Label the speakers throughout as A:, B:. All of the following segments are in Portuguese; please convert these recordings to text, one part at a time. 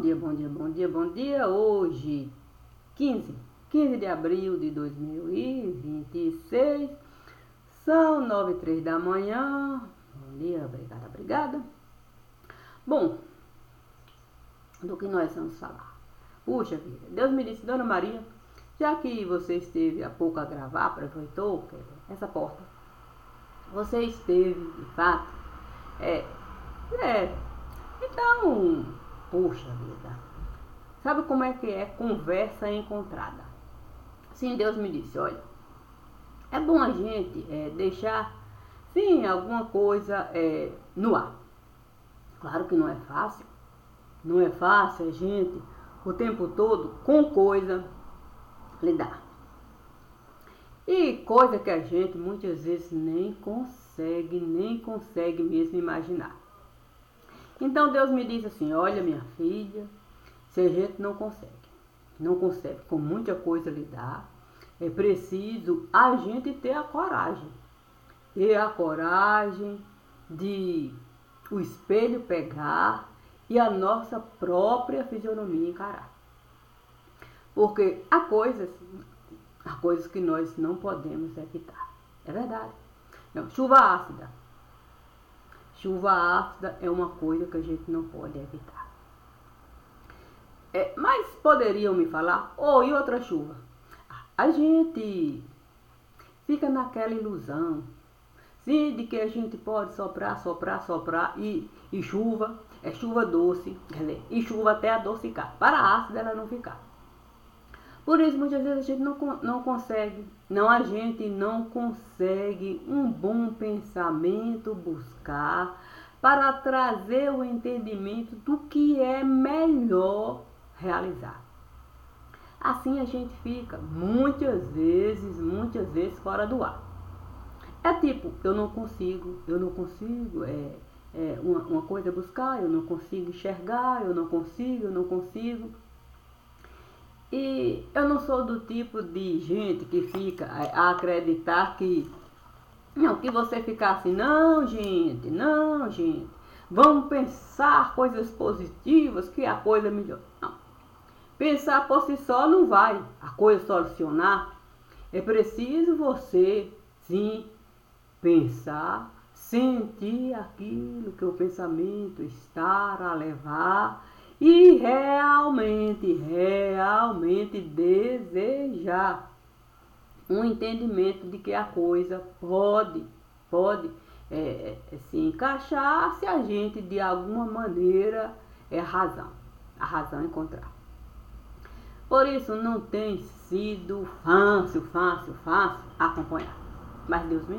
A: Bom dia, bom dia, bom dia, bom dia. Hoje, 15 de abril de 2026, são 9h03 da manhã. Bom dia, obrigada, obrigada. Bom, do que nós vamos falar? Puxa vida, Deus me disse, Dona Maria, já que você esteve há pouco a gravar, aproveitou essa porta, você esteve, de fato, então, puxa vida, sabe como é que é conversa encontrada? Sim, Deus me disse, olha, é bom a gente deixar, sim, alguma coisa no ar. Claro que não é fácil a gente, o tempo todo, com coisa, lidar. E coisa que a gente muitas vezes nem consegue mesmo imaginar. Então Deus me diz assim, olha minha filha, se a gente não consegue com muita coisa lidar, é preciso a gente ter a coragem de o espelho pegar e a nossa própria fisionomia encarar. Porque há coisas que nós não podemos evitar. É verdade. Não, chuva ácida. Chuva ácida é uma coisa que a gente não pode evitar. Mas poderiam me falar, e outra chuva? A gente fica naquela ilusão, sim, de que a gente pode soprar e chuva é chuva doce, quer dizer, e chuva até adocicar. Para a ácida ela não ficar. Por isso, muitas vezes a gente a gente não consegue um bom pensamento buscar para trazer o entendimento do que é melhor realizar. Assim a gente fica muitas vezes fora do ar. É tipo, eu não consigo uma coisa buscar, eu não consigo enxergar, eu não consigo. E eu não sou do tipo de gente que fica a acreditar que você ficar assim, não gente, vamos pensar coisas positivas que a coisa melhor. Não. Pensar por si só não vai a coisa solucionar. É preciso você, sim, pensar, sentir aquilo que o pensamento está a levar e realmente desejar um entendimento de que a coisa pode se encaixar se a gente de alguma maneira a razão encontrar. Por isso não tem sido fácil acompanhar. Mas Deus me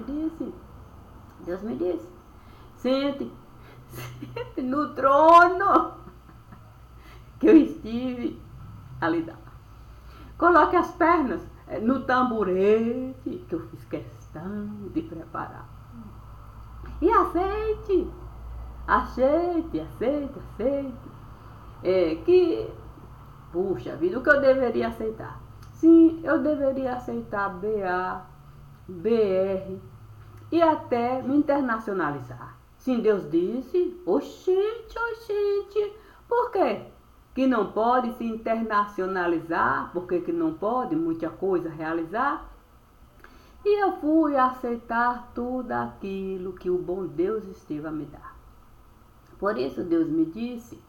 A: disse, sente no trono que eu estive a lidar. Coloque as pernas no tamborete que eu fiz questão de preparar. E aceite. Que, puxa vida, o que eu deveria aceitar? Sim, eu deveria aceitar BA, BR e até me internacionalizar. Sim, Deus disse, oxente, por quê? Que não pode se internacionalizar, porque que não pode muita coisa realizar. E eu fui aceitar tudo aquilo que o bom Deus esteve a me dar. Por isso Deus me disse,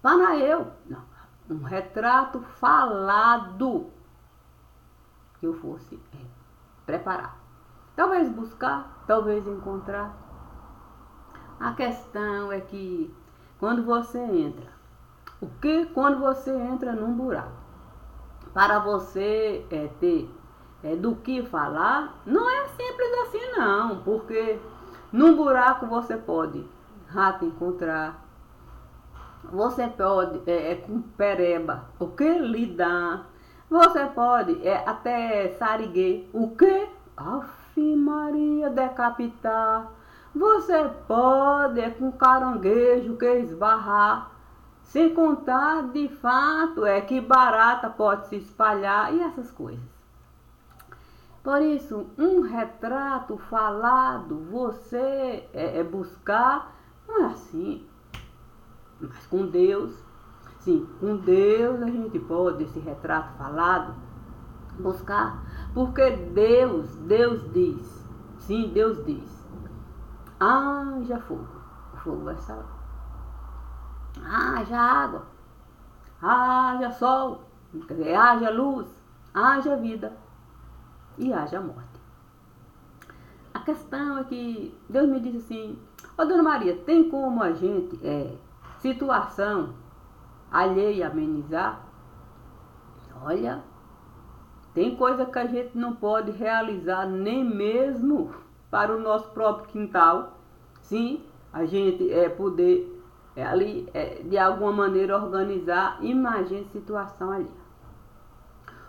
A: para um retrato falado que eu fosse preparar. Talvez buscar, talvez encontrar. A questão é que quando você entra num buraco, para você ter do que falar, não é simples assim não, porque num buraco você pode rato encontrar, você pode com pereba, o que lidar, você pode até sariguê, o que? Afe Maria, decapitar. Você pode com caranguejo que esbarrar. Sem contar, de fato, que barata pode se espalhar e essas coisas. Por isso, um retrato falado, você buscar, não é assim. Mas com Deus, sim, com Deus a gente pode, esse retrato falado, buscar, porque Deus diz, sim, Deus diz, haja fogo, o fogo vai estar lá, haja água, haja sol, quer dizer, haja luz, haja vida e haja morte. A questão é que Deus me disse assim, ó Dona Maria, tem como a gente, situação alheia amenizar? Olha, tem coisa que a gente não pode realizar nem mesmo para o nosso próprio quintal. Sim, a gente poder ali de alguma maneira organizar, imagine situação ali.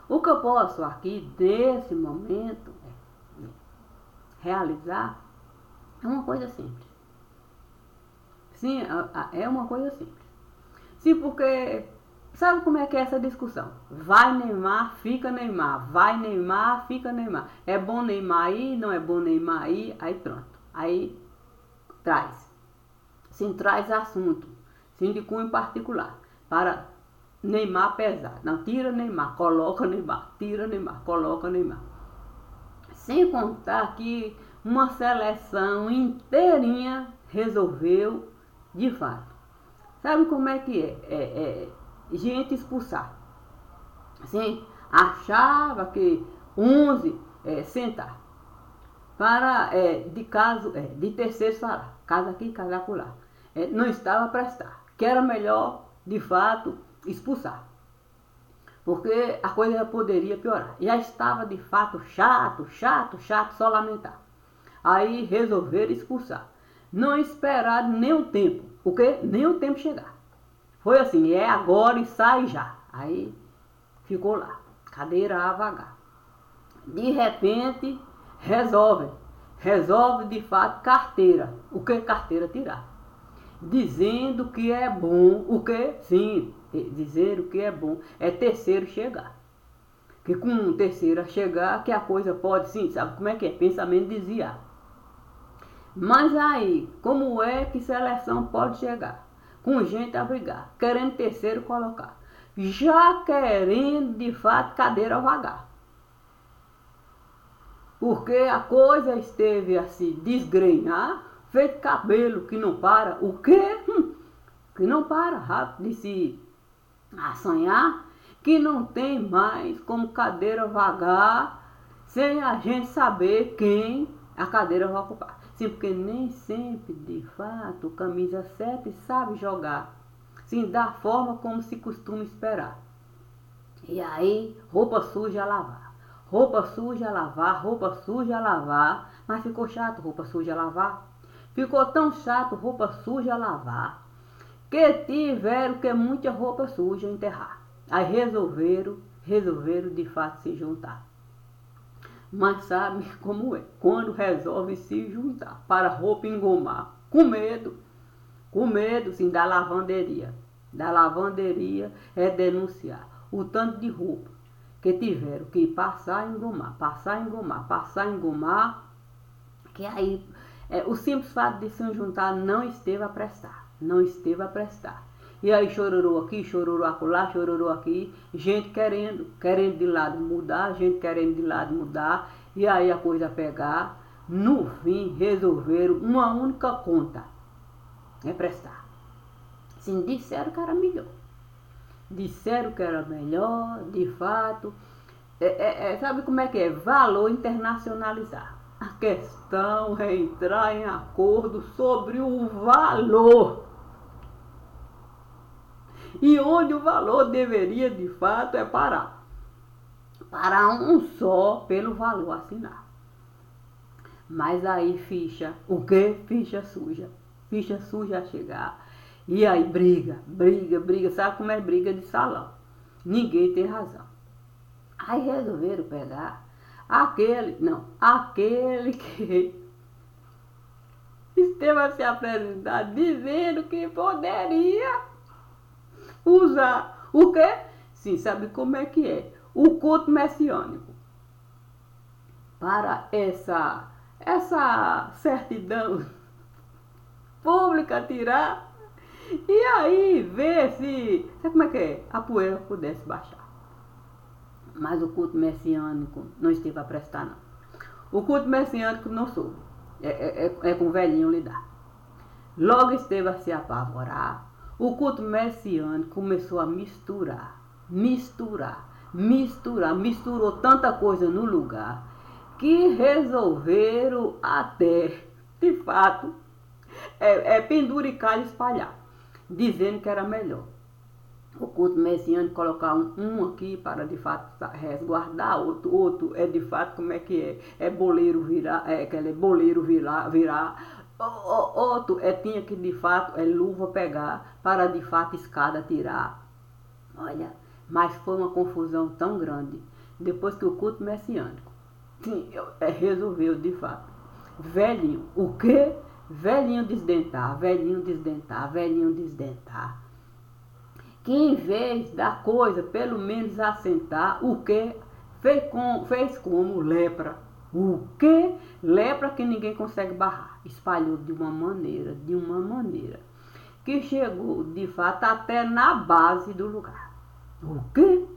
A: O que eu posso aqui nesse momento realizar é uma coisa simples. Sim, é uma coisa simples. Sim, porque sabe como é que é essa discussão? Vai Neymar, fica Neymar. Vai Neymar, fica Neymar. É bom Neymar aí, não é bom Neymar aí, aí pronto. Aí traz. Sim, traz assunto. Sim, de cunho particular. Para Neymar pesar. Não, tira Neymar, coloca Neymar. Tira Neymar, coloca Neymar. Sem contar que uma seleção inteirinha resolveu de fato. Sabe como é que é? Gente expulsar. Assim, achava que 11 sentar. Para, de terceiro falar. Casa aqui, casa acolá. Não estava a prestar. Que era melhor, de fato, expulsar. Porque a coisa já poderia piorar. Já estava, de fato, chato, só lamentar. Aí resolveram expulsar. Não esperaram nem o tempo. O quê? Nem o tempo chegar. Foi assim, é agora e sai já. Aí ficou lá, cadeira a vagar. De repente, resolve de fato carteira. O que carteira tirar? Dizendo que é bom, o que? Sim, dizer o que é bom é terceiro chegar. Que com um terceiro a chegar, que a coisa pode, sim, sabe como é que é? Pensamento desviado. Mas aí, como é que seleção pode chegar? Com gente a brigar, querendo terceiro colocar, já querendo de fato cadeira vagar. Porque a coisa esteve a se desgrenhar, feito cabelo que não para, o quê? Que não para rápido de se assanhar, que não tem mais como cadeira vagar, sem a gente saber quem a cadeira vai ocupar. Sim, porque nem sempre, de fato, o camisa 7 sabe jogar. Sim, da forma como se costuma esperar. E aí, roupa suja a lavar. Roupa suja a lavar, roupa suja a lavar. Mas ficou chato roupa suja a lavar. Ficou tão chato roupa suja a lavar, que tiveram que muita roupa suja enterrar. Aí resolveram de fato se juntar. Mas sabe como é? Quando resolve se juntar para roupa engomar, com medo sim da lavanderia. Da lavanderia é denunciar o tanto de roupa que tiveram que passar a engomar, que aí o simples fato de se juntar não esteve a prestar. E aí chororou aqui, chororou acolá, chororou aqui, gente querendo de lado mudar, e aí a coisa pegar, no fim resolveram uma única conta, prestar. Sim, disseram que era melhor, de fato, sabe como é que é? Valor internacionalizar. A questão é entrar em acordo sobre o valor. E onde o valor deveria de fato é parar. Para um só pelo valor assinar. Mas aí ficha, o que? Ficha suja a chegar. E aí briga. Sabe como é briga de salão? Ninguém tem razão. Aí resolveram pegar aquele que esteve a se apresentar dizendo que poderia usar o quê? Sim, sabe como é que é? O culto messiânico. Para essa certidão pública tirar E aí, ver se, sabe como é que é? A poeira pudesse baixar. Mas o culto messiânico não esteve a prestar, não. O culto messiânico não soube. É com o velhinho lidar. Logo esteve a se apavorar. O culto messiânico começou a misturou tanta coisa no lugar que resolveram até, de fato, penduricar e espalhar, dizendo que era melhor o culto messiânico colocar um aqui para de fato resguardar, outro é de fato como é que é boleiro virar, boleiro virar, outro tinha que de fato luva pegar para de fato escada tirar. Olha, mas foi uma confusão tão grande depois que o culto messiânico resolveu de fato. Velhinho, o quê? Velhinho desdentar. Que em vez da coisa pelo menos assentar, o que? Fez como lepra. O que? Lepra que ninguém consegue barrar. Espalhou de uma maneira, que chegou de fato até na base do lugar. O que?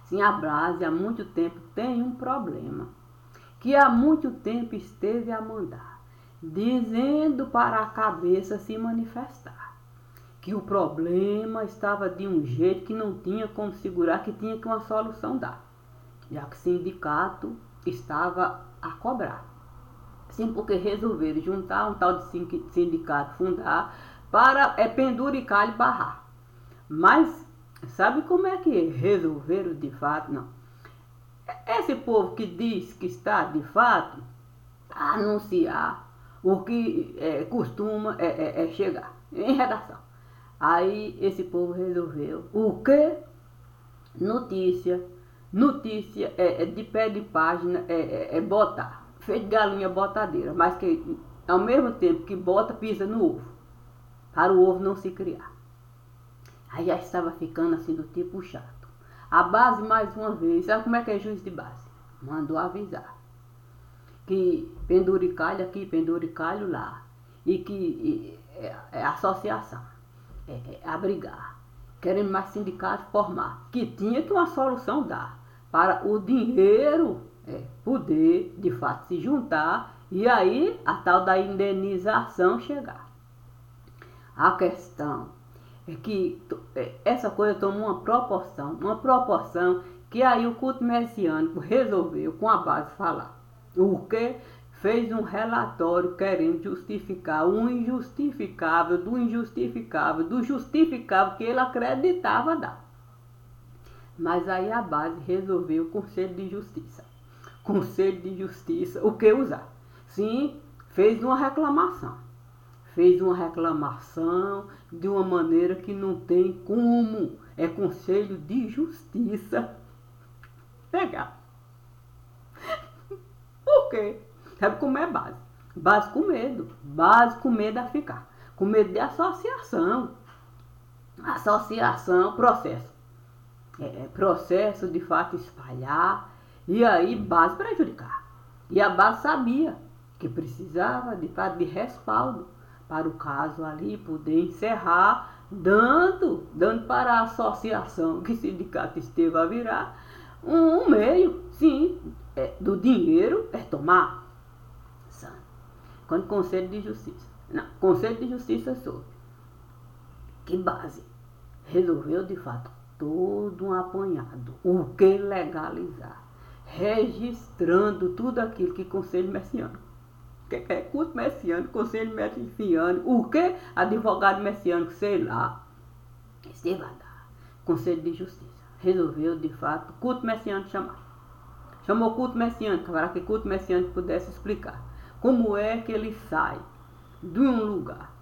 A: Sim, a base há muito tempo tem um problema, que há muito tempo esteve a mandar, dizendo para a cabeça se manifestar, que o problema estava de um jeito que não tinha como segurar, que tinha que uma solução dar, já que o sindicato estava a cobrar. Sim, porque resolveram juntar um tal de sindicato, fundar, para penduricar e barrar. Mas sabe como é que resolveram de fato? Não. Esse povo que diz que está de fato a anunciar o que costuma chegar em redação. Aí esse povo resolveu o que? Notícia de pé de página botar. Feito galinha botadeira, mas que ao mesmo tempo que bota, pisa no ovo, para o ovo não se criar. Aí já estava ficando assim do tipo chato. A base mais uma vez, sabe como é que é juiz de base? Mandou avisar que penduricalho aqui, penduricalho lá, e que associação abrigar, querendo mais sindicatos formar, que tinha que uma solução dar para o dinheiro poder de fato se juntar e aí a tal da indenização chegar. A questão é que essa coisa tomou uma proporção que aí o culto messiânico resolveu com a base falar. O que? Fez um relatório querendo justificar o injustificável, do justificável que ele acreditava dar. Mas aí a base resolveu o Conselho de Justiça. Conselho de Justiça, o que usar? Sim, fez uma reclamação de uma maneira que não tem como. É Conselho de Justiça pegar. Por quê? Sabe como é base? Base com medo a ficar. Com medo de associação. Processo. Processo de fato espalhar. E aí base prejudicar. E a base sabia que precisava de fato de respaldo para o caso ali poder encerrar, dando para a associação que o sindicato esteve a virar um meio, sim, do dinheiro tomar. Quando Conselho de Justiça, Conselho de Justiça soube que base resolveu de fato todo um apanhado, o que legalizar, registrando tudo aquilo que Conselho Messiânico, que é culto messiânico, Conselho Messiânico, o que? Advogado messiânico, sei lá, esteve a dar. Conselho de Justiça resolveu de fato culto messiânico chamou culto messiânico para que culto messiânico pudesse explicar como é que ele sai de um lugar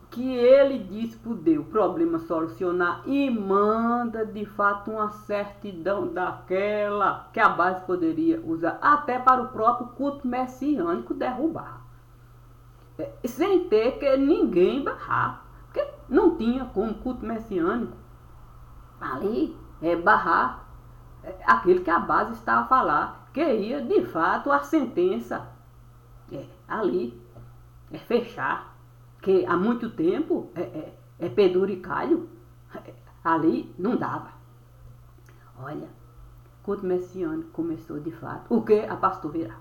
A: que ele diz poder o problema solucionar e manda de fato uma certidão daquela que a base poderia usar até para o próprio culto messiânico derrubar, sem ter que ninguém barrar, porque não tinha como culto messiânico ali barrar aquilo que a base estava a falar, que ia de fato a sentença ali fechar, que há muito tempo penduricalho, ali não dava. Olha, culto messiânico começou de fato. O que? A pastor virar.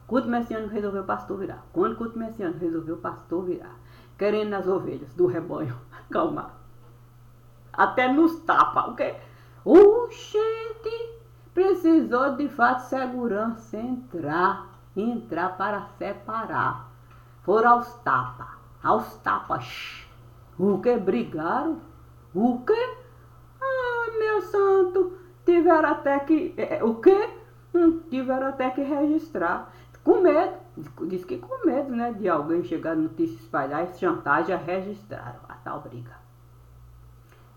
A: Culto messiânico resolveu o pastor virar. Quando o culto messiânico resolveu o pastor virar, querendo as ovelhas do rebanho acalmar. Até nos tapa, o quê? Gente, precisou de fato segurança entrar para separar. Foram aos tapas. O que? Brigaram? O que? Ah, meu santo, tiveram até que, o quê? Tiveram até que registrar. Com medo, diz que com medo, né, de alguém chegar no notícia espalhar e chantar, já registraram a tal briga.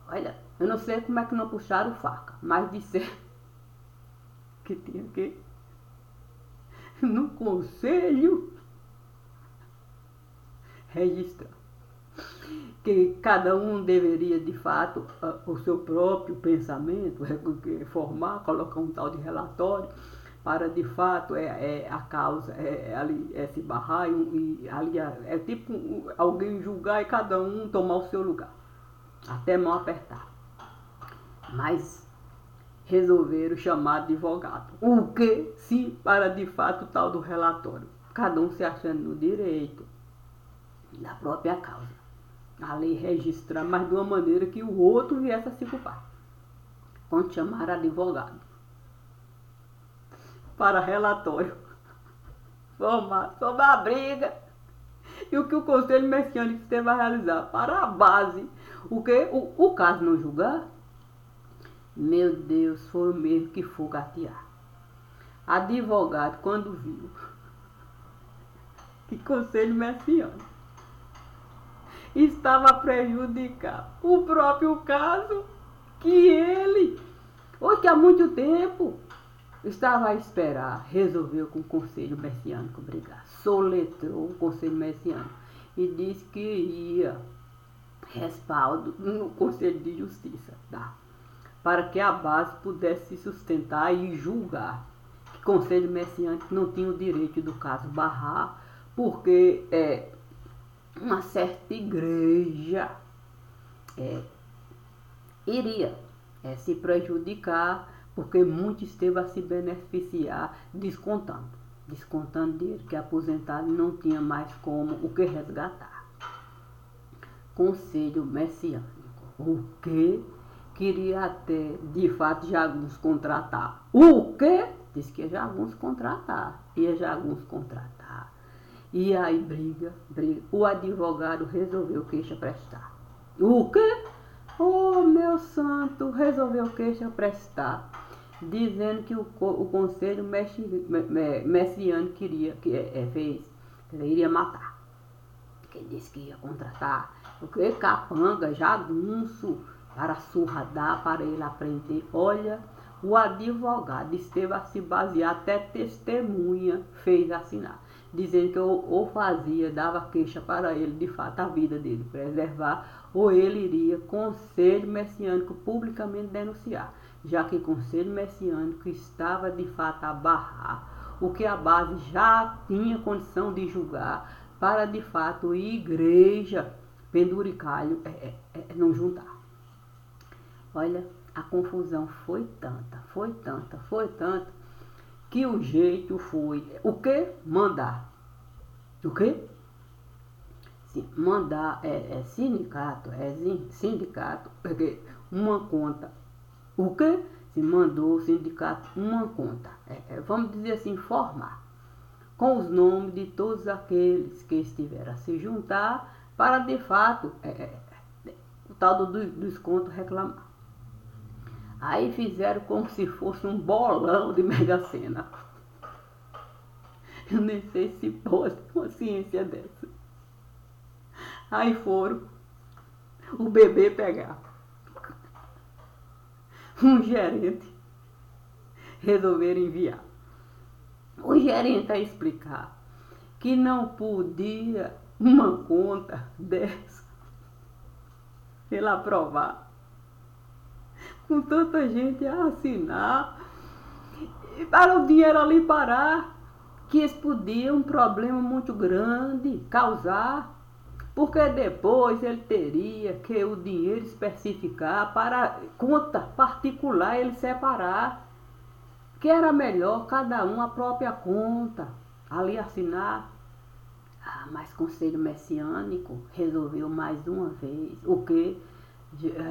A: Olha, eu não sei como é que não puxaram faca, mas disseram que tinha que no conselho registrar. Que cada um deveria, de fato, o seu próprio pensamento, formar, colocar um tal de relatório, para, de fato, a causa, ali, se barrar, e ali é tipo alguém julgar e cada um tomar o seu lugar, até mão apertar. Mas resolveram chamar advogado. O que? Sim, para, de fato, o tal do relatório. Cada um se achando no direito da própria causa. A lei registrar, mas de uma maneira que o outro viesse a se culpar. Quando chamaram advogado para relatório formar sobre a briga e o que o Conselho Messiânico teve a realizar para a base. O que? O caso não julgar? Meu Deus, foi o mesmo que fogatear. Advogado, quando viu que Conselho Messiânico estava a prejudicar o próprio caso que ele, hoje que há muito tempo, estava a esperar, resolveu com o Conselho Messiânico brigar. Soletrou o Conselho Messiânico e disse que ia respaldo no Conselho de Justiça, tá? Para que a base pudesse se sustentar e julgar que o Conselho Messiânico não tinha o direito do caso barrar, porque uma certa igreja iria se prejudicar, porque muito esteve a se beneficiar descontando dinheiro que aposentado não tinha mais como o que resgatar. Conselho Messiânico, o que? Queria até, de fato, Jagunço contratar. O que? Diz que ia Jagunço contratar. E aí briga. O advogado resolveu queixa prestar. O quê? Oh, meu santo, resolveu queixa prestar. Dizendo que o Conselho Messiânico iria matar. Que disse que ia contratar. O que? Capanga, Jagunço, para surradar, para ele aprender. Olha, o advogado esteve a se basear, até testemunha fez assinar, dizendo que ou fazia, dava queixa para ele, de fato, a vida dele preservar, ou ele iria Conselho Messiânico publicamente denunciar, já que o Conselho Messiânico estava, de fato, a barrar o que a base já tinha condição de julgar, para, de fato, igreja penduricalho não juntar. Olha, a confusão foi tanta, que o jeito foi, o que? Mandar. O que? Sim, mandar sindicato, porque uma conta. O que? Se mandou o sindicato uma conta. Vamos dizer assim, formar. Com os nomes de todos aqueles que estiveram a se juntar para, de fato, o tal do desconto reclamar. Aí fizeram como se fosse um bolão de Mega Sena. Eu nem sei se pode uma ciência dessa. Aí foram o bebê pegar. Um gerente resolveram enviar. O gerente a explicar que não podia uma conta dessa ele aprovar, com tanta gente a assinar, e para o dinheiro ali parar, que eles podiam um problema muito grande causar porque depois ele teria que o dinheiro especificar para conta particular ele separar, que era melhor cada um a própria conta, ali assinar. Ah, mas Conselho Messiânico resolveu mais uma vez, o que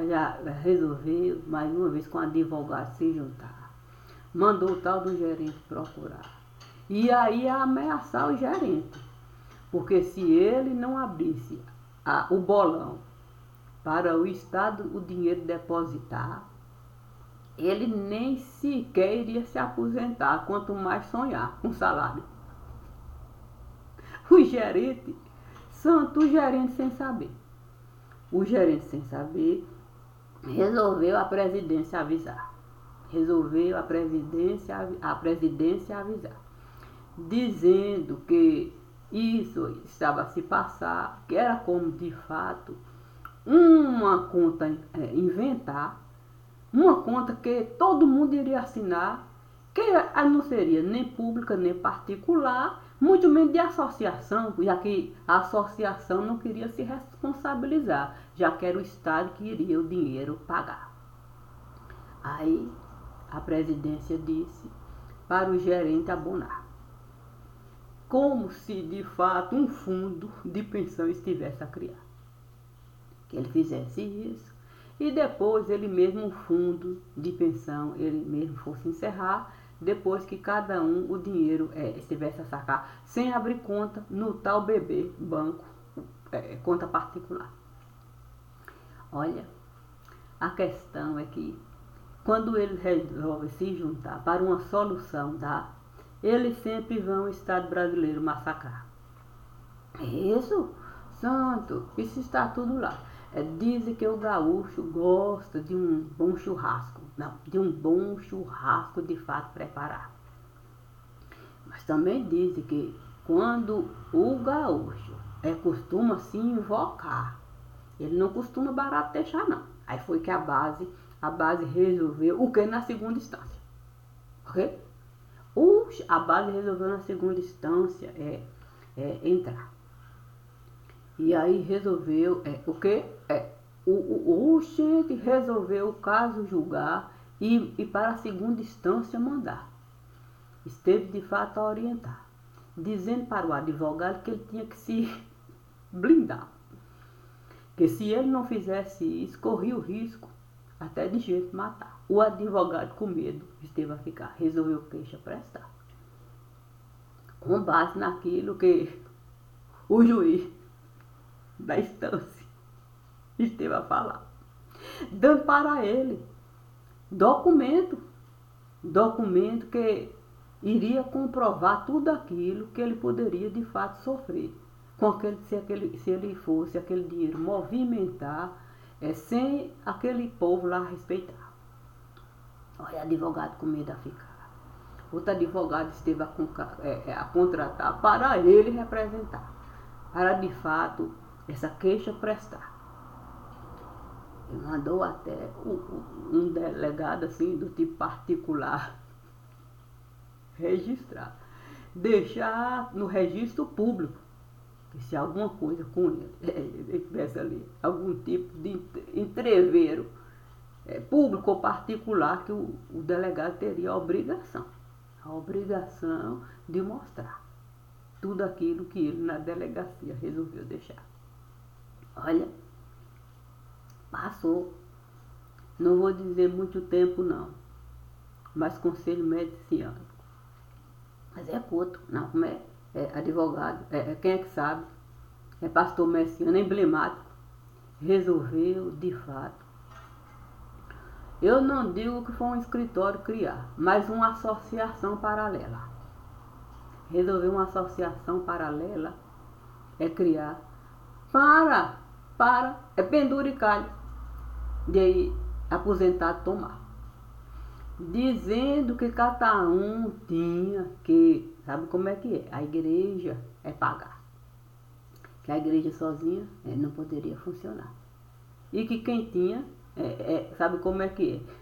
A: já resolveu mais uma vez com o advogado se juntar. Mandou o tal do gerente procurar. E aí ameaçar o gerente. Porque se ele não abrisse o bolão para o Estado o dinheiro depositar, ele nem sequer iria se aposentar, quanto mais sonhar com salário. O gerente, santo, o gerente sem saber. O gerente sem saber resolveu a presidência avisar. Resolveu a presidência avisar. Dizendo que isso estava a se passar, que era como de fato uma conta inventar, uma conta que todo mundo iria assinar, que não seria nem pública nem particular, muito menos de associação, já que a associação não queria se responsabilizar, já que era o Estado que iria o dinheiro pagar. Aí a presidência disse para o gerente abonar, como se de fato um fundo de pensão estivesse a criar. Que ele fizesse isso e depois ele mesmo, um fundo de pensão, ele mesmo fosse encerrar, depois que cada um o dinheiro estivesse a sacar, sem abrir conta no tal BB, banco, conta particular. Olha, a questão é que quando eles resolvem se juntar para uma solução eles sempre vão o Estado brasileiro massacrar. Isso, santo, isso está tudo lá. Dizem que o gaúcho gosta de um bom churrasco. Não, de um bom churrasco de fato preparado. Mas também dizem que quando o gaúcho costuma se invocar, ele não costuma barato deixar não. Aí foi que a base resolveu o que na segunda instância. Ok? A base resolveu na segunda instância entrar. E aí resolveu o quê? O gente resolveu o caso julgar e para a segunda instância mandar. Esteve de fato a orientar, dizendo para o advogado que ele tinha que se blindar. Que se ele não fizesse isso, corria o risco até de gente matar. O advogado, com medo, esteve a ficar, resolveu queixa prestar. Com base naquilo que o juiz da instância esteve a falar. Dando para ele documento que iria comprovar tudo aquilo que ele poderia de fato sofrer. Se ele fosse aquele dinheiro movimentar sem aquele povo lá respeitar. Olha, advogado com medo a ficar. Outro advogado esteve a contratar para ele representar, para de fato essa queixa prestar. Ele mandou até um delegado assim do tipo particular registrar, deixar no registro público, que se alguma coisa com ele tivesse ali algum tipo de entreveiro público ou particular, que o delegado teria a obrigação de mostrar tudo aquilo que ele na delegacia resolveu deixar. Olha, passou, não vou dizer muito tempo não, mas Conselho Messiânico. Mas é culto, não, como é advogado, quem é que sabe, pastor messiano, emblemático, resolveu de fato. Eu não digo que foi um escritório criar, mas uma associação paralela. Resolveu uma associação paralela criar para penduricalho de aposentado tomar. Dizendo que cada um tinha que, sabe como é que é? A igreja pagar. Que a igreja sozinha não poderia funcionar. E que quem tinha, sabe como é que é?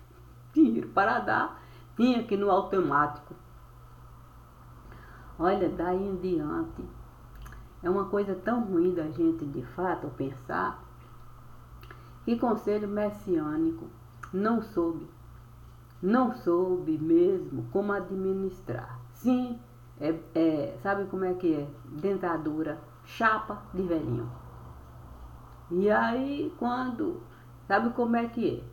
A: Dinheiro para dar, tinha que ir no automático. Olha, daí em diante, É uma coisa tão ruim da gente, de fato, pensar que conselho messiânico não soube mesmo como administrar. Sim, sabe como é que é? Dentadura, chapa de velhinho. E aí, sabe como é que é?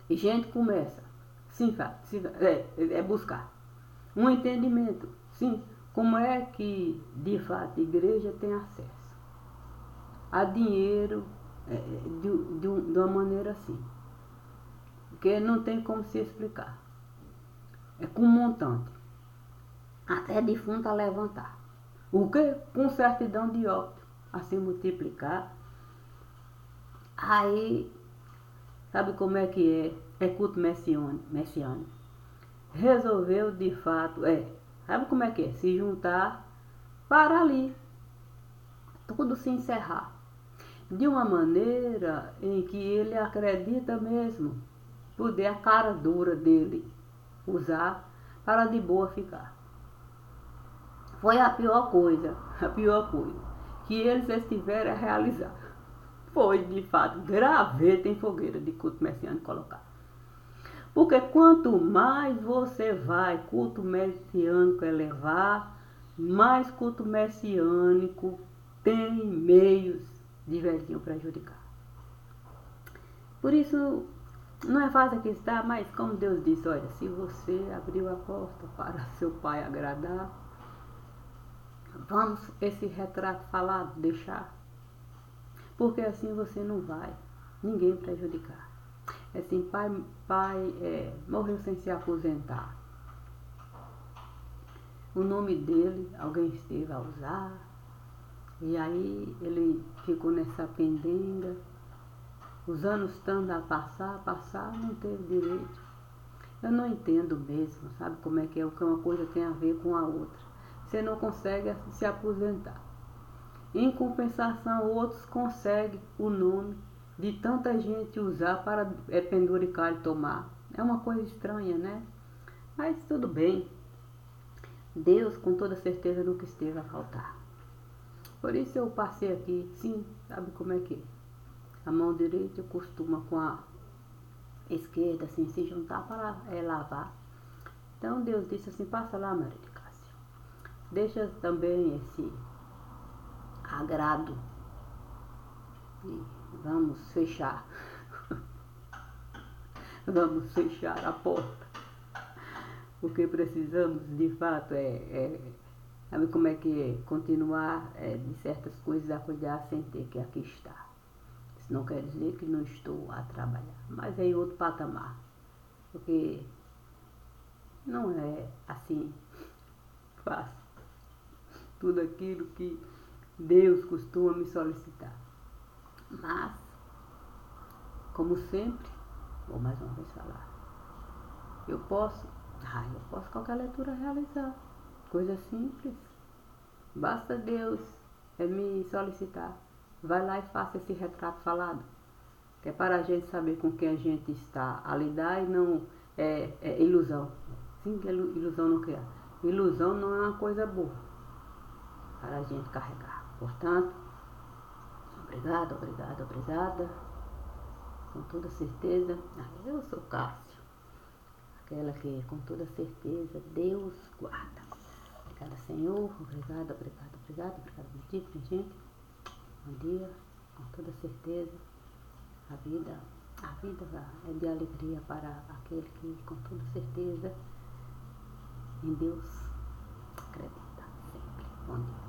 A: E gente começa, sim, buscar um entendimento, sim, como é que, de fato, a igreja tem acesso a dinheiro de uma maneira assim. Porque não tem como se explicar. É com montante. Até defunto a levantar. O que? Com certidão de óbito. Assim multiplicar. Aí, sabe como é que é? É culto messiânico. Resolveu de fato, sabe como é que é? Se juntar para ali. Tudo se encerrar. De uma maneira em que ele acredita mesmo poder a cara dura dele usar para de boa ficar. Foi a pior coisa que eles estiveram a realizar. Foi, de fato, graveta em fogueira de culto messiânico colocar. Porque quanto mais você vai culto messiânico elevar, mais culto messiânico tem meios de velhinho prejudicar. Por isso, não é fácil aqui estar, mas como Deus disse, olha, se você abriu a porta para seu pai agradar, vamos esse retrato falado deixar. Porque assim você não vai ninguém prejudicar. Assim, pai morreu sem se aposentar. O nome dele, alguém esteve a usar, e aí ele ficou nessa pendenga. Os anos estando a passar, não teve direito. Eu não entendo mesmo, sabe como é que é? O que uma coisa tem a ver com a outra. Você não consegue se aposentar. Em compensação, outros conseguem o nome de tanta gente usar para penduricar e tomar. É uma coisa estranha, né? Mas tudo bem. Deus, com toda certeza, nunca esteve a faltar. Por isso eu passei aqui, sim, sabe como é que é? A mão direita costuma com a esquerda assim, se juntar para lavar. Então Deus disse assim, passa lá, Maria de Cássia. Deixa também esse agrado e vamos fechar. Vamos fechar a porta. Porque precisamos, de fato, sabe como é que é? Continuar de certas coisas a cuidar sem ter que aqui estar. Isso não quer dizer que não estou a trabalhar, mas é em outro patamar. Porque não é assim fácil tudo aquilo que Deus costuma me solicitar. Mas, como sempre, vou mais uma vez falar, eu posso qualquer leitura realizar. Coisa simples. Basta Deus me solicitar. Vai lá e faça esse retrato falado. Que é para a gente saber com quem a gente está a lidar e não ilusão. Sim, que ilusão não quer. Ilusão não é uma coisa boa para a gente carregar. Portanto, obrigada. Com toda certeza, eu sou Cássia. Aquela que com toda certeza Deus guarda. Obrigada, Senhor. Obrigada, minha gente. Bom dia, com toda certeza. A vida é de alegria para aquele que, com toda certeza, em Deus acredita sempre. Bom dia.